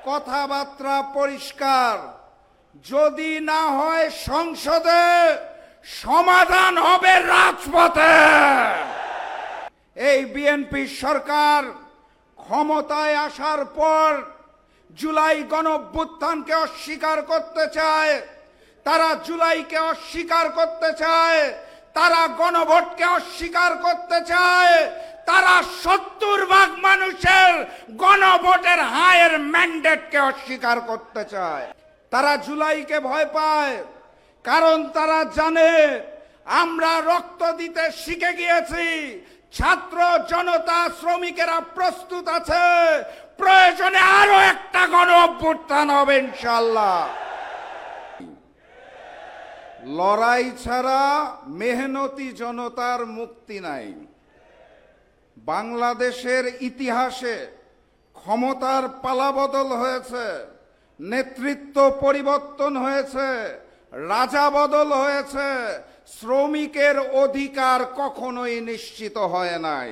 কথাবার্তা পরিষ্কার, যদি না হয় সংসদে, সমাধান হবে রাজপথে। এই বিএনপি সরকার ক্ষমতায় আসার পর জুলাই গণঅভ্যুত্থানকে অস্বীকার করতে চায়, তারা জুলাইকে অস্বীকার করতে চায়, তারা গণভোটকে অস্বীকার করতে চায়, তারা ৭০ ভাগ মানুষের গণভোটের হায়ের ম্যান্ডেটকে অস্বীকার করতে চায়। তারা জুলাইকে ভয় পায়, কারণ তারা জানে আমরা রক্ত দিতে শিখে গিয়েছি। ছাত্র জনতা শ্রমিকেরা প্রস্তুত আছে, প্রয়োজনে আরো একটা গণঅভ্যুত্থান হবে ইনশাআল্লাহ। লড়াই ছাড়া মেহনতি জনতার মুক্তি নাই। বাংলাদেশের ইতিহাসে ক্ষমতার পালাবদল হয়েছে, নেতৃত্ব পরিবর্তন হয়েছে, রাজা বদল হয়েছে, শ্রমিকের অধিকার কখনোই নিশ্চিত হয় নাই।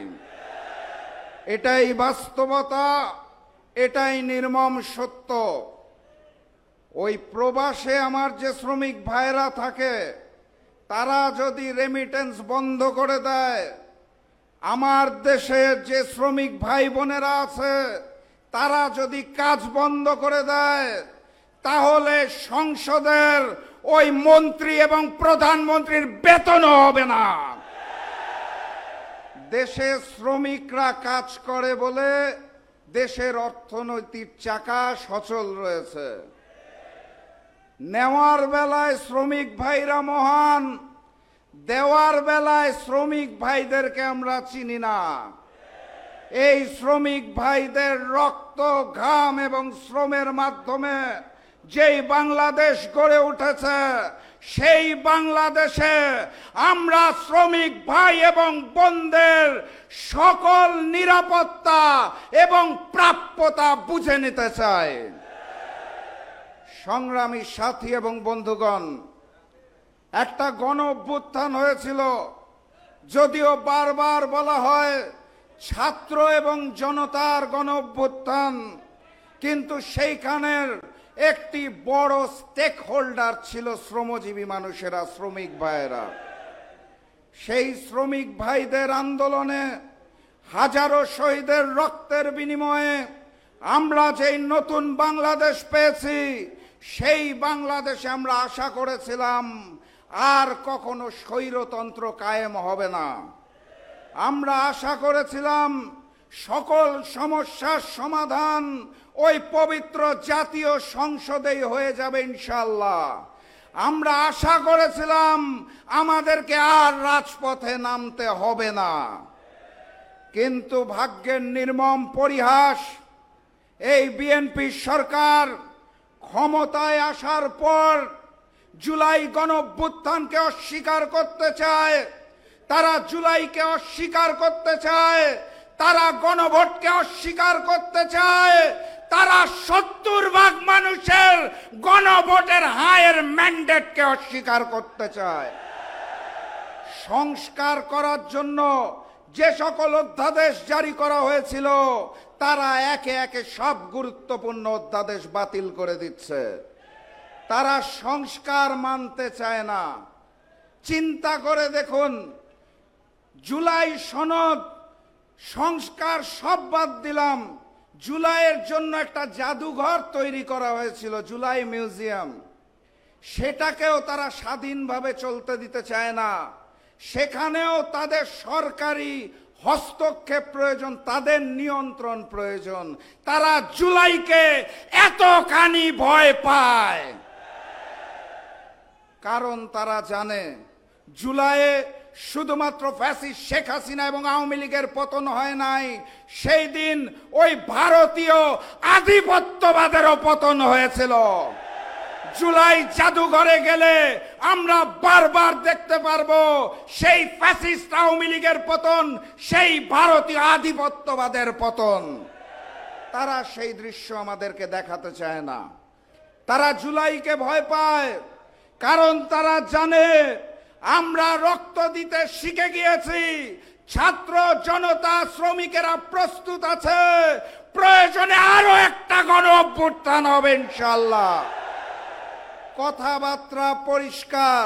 এটাই বাস্তবতা, এটাই নির্মম সত্য। ওই প্রবাসে আমার যে শ্রমিক ভাইরা থাকে, তারা যদি রেমিটেন্স বন্ধ করে দেয়, আমার দেশের যে শ্রমিক ভাই বোনেরা আছে তারা যদি কাজ বন্ধ করে দেয়, তাহলে সংসদের ওই মন্ত্রী এবং প্রধানমন্ত্রীর বেতনও হবে না। দেশে শ্রমিকরা কাজ করে বলে দেশের অর্থনৈতিক চাকা সচল রয়েছে। নেওয়ার বেলায় শ্রমিক ভাইরা মহান, দেওয়ার বেলায় শ্রমিক ভাইদেরকে আমরা চিনি না। এই শ্রমিক ভাইদের রক্ত, ঘাম এবং শ্রমের মাধ্যমে যেই বাংলাদেশ গড়ে উঠেছে, সেই বাংলাদেশে আমরা শ্রমিক ভাই এবং বোনদের সকল নিরাপত্তা এবং প্রাপ্যতা বুঝে নিতে চাই। সংগ্রামী সাথী এবং বন্ধুগণ, একটা গণঅভ্যুত্থান হয়েছিল, যদিও বারবার বলা হয় ছাত্র এবং জনতার গণঅভ্যুত্থান, কিন্তু সেইখানের একটি বড় স্টেক হোল্ডার ছিল শ্রমজীবী মানুষেরা, শ্রমিক ভাইয়েরা। সেই শ্রমিক ভাইদের আন্দোলনে হাজারো শহীদের রক্তের বিনিময়ে আমরা যেই নতুন বাংলাদেশ পেয়েছি, সেই বাংলাদেশে আমরা আশা করেছিলাম আর কখনো স্বৈরতন্ত্র কায়েম হবে না। আমরা আশা করেছিলাম সকল সমস্যার সমাধান ওই পবিত্র জাতীয় সংসদেই হয়ে যাবে ইনশাআল্লাহ। আমরা আশা করেছিলাম আমাদেরকে আর রাজপথে নামতে হবে না। কিন্তু ভাগ্যের নির্মম পরিহাস, এই বিএনপি সরকার ক্ষমতায় আসার পর জুলাই গণঅভ্যুত্থানকে অস্বীকার করতে চায়, তারা জুলাইকে অস্বীকার করতে চায়, তারা গণভোটকে অস্বীকার করতে চায়, তারা ৭০ ভাগ মানুষের গণভোটের হায়ের ম্যান্ডেটকে অস্বীকার করতে চায়। সংস্কার করার জন্য যে সকল অধ্যাদেশ জারি করা হয়েছিল, তারা একে একে সব গুরুত্বপূর্ণ অধ্যাদেশ বাতিল করে দিচ্ছে। তারা সংস্কার মানতে চায় না। চিন্তা করে দেখুন, জুলাই সনদ সংস্কার সব বাদ দিলাম, জুলাইয়ের জন্য একটা জাদুঘর তৈরি করা হয়েছিল, জুলাই মিউজিয়াম, সেটাকেও তারা স্বাধীনভাবে চলতে দিতে চায় না। সেখানেও তাদের সরকারি হস্তক্ষেপ প্রয়োজন, তাদের নিয়ন্ত্রণ প্রয়োজন। তারা জুলাইকে এতখানি ভয় পায় কারণ তারা জানে জুলাইয়ে শুধুমাত্র ফ্যাসিস্ট শেখ হাসিনা এবং আওয়ামী লীগের পতন হয় নাই, সেই দিন ওই ভারতীয় আধিপত্যবাদেরও পতন হয়েছিল। জুলাই জাদুঘরে গেলে আমরা বারবার দেখতে পারবো সেই ফ্যাসিস্ট আওয়ামী লীগের পতন, সেই ভারতীয় আধিপত্যবাদের পতন। তারা সেই দৃশ্য আমাদেরকে দেখাতে চায় না। তারা জুলাইকে ভয় পায়, কারণ তারা জানে আমরা রক্ত দিতে শিখে গিয়েছি। ছাত্র জনতা শ্রমিকেরা প্রস্তুত আছে, প্রয়োজনে আরো একটা গণ অভ্যুত্থান হবে ইনশাআল্লাহ। কথাবার্তা পরিষ্কার,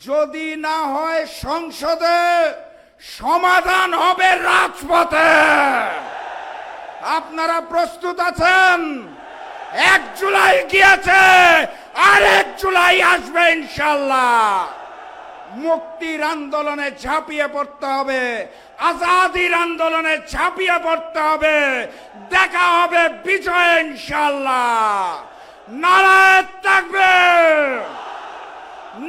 যদি না হয় সংসদে, সমাধান হবে রাজপথে। আপনারা প্রস্তুত আছেন? 1 জুলাই গিয়েছে, আর 1 জুলাই আসবে ইনশাআল্লাহ। মুক্তির আন্দোলনে ঝাঁপিয়ে পড়তে হবে, আজাদির আন্দোলনে ঝাঁপিয়ে পড়তে হবে। দেখা হবে বিজয় ইনশাআল্লাহ। নারায়ে তাকবীর,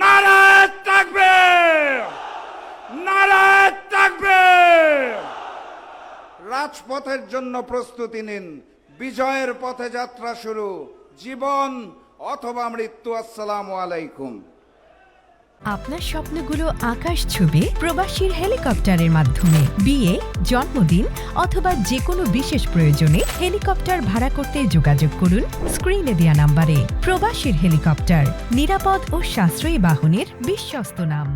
নারায়ে তাকবীর, নারায়ে তাকবীর। রাজপথের জন্য প্রস্তুতি নিন। বিজয়ের পথে যাত্রা শুরু, জীবন অথবা মৃত্যু। আসসালামু আলাইকুম। আপনার স্বপ্নগুলো আকাশ ছুবে প্রবাসীর হেলিকপ্টারের মাধ্যমে। বিয়ে, জন্মদিন অথবা যে কোনো বিশেষ প্রয়োজনে হেলিকপ্টার ভাড়া করতে যোগাযোগ করুন স্ক্রিনে দেয়া নাম্বারে। প্রবাসীর হেলিকপ্টার, নিরাপদ ও সাশ্রয়ী বাহনের বিশ্বস্ত নাম।